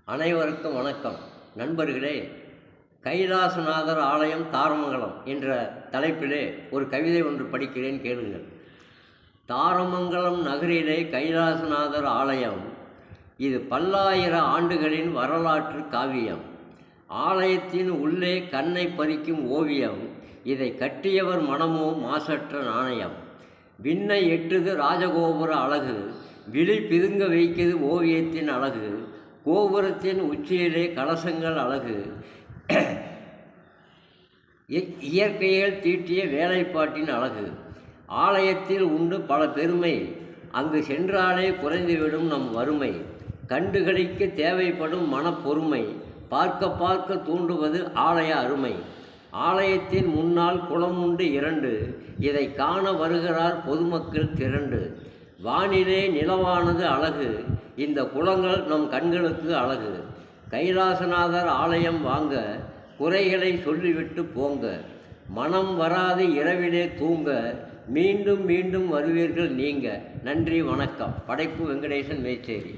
அனைவருக்கும் வணக்கம். நண்பர்களே, கைலாசநாதர் ஆலயம் தாரமங்கலம் என்ற தலைப்பிலே ஒரு கவிதை ஒன்று படிக்கிறேன், கேளுங்கள். தாரமங்கலம் நகரிலே கைலாசநாதர் ஆலயம், இது பல்லாயிர ஆண்டுகளின் வரலாற்று காவியம். ஆலயத்தின் உள்ளே கண்ணை பறிக்கும் ஓவியம், இதை கட்டியவர் மனமோ மாசற்ற நாணயம். விண்ணை எட்டுது ராஜகோபுர அழகு, விழி பிதுங்க வைக்கிறது ஓவியத்தின் அழகு. கோபுரத்தின் உச்சியிலே கலசங்கள் அழகு, இயற்கையில் தீட்டிய வேலைப்பாட்டின் அழகு. ஆலயத்தில் உண்டு பல பெருமை, அங்கு சென்றாலே குறைந்துவிடும் நம் வறுமை. கண்டுகளிக்க தேவைப்படும் மனப்பொறுமை, பார்க்க பார்க்க தூண்டுவது ஆலய அருமை. ஆலயத்தின் முன்னால் குளம் உண்டு 2, இதை காண வருகிறார் பொதுமக்கள் திரண்டு. வானிலே நிலவானது அழகு, இந்த குளங்கள் நம் கண்களுக்கு அழகு. கைலாசநாதர் ஆலயம் வாங்க, குறைகளை சொல்லிவிட்டு போங்க. மனம் வராது இரவிலே தூங்க, மீண்டும் மீண்டும் வருவீர்கள் நீங்க. நன்றி, வணக்கம். படைப்பு வெங்கடேசன், மேச்சேரி.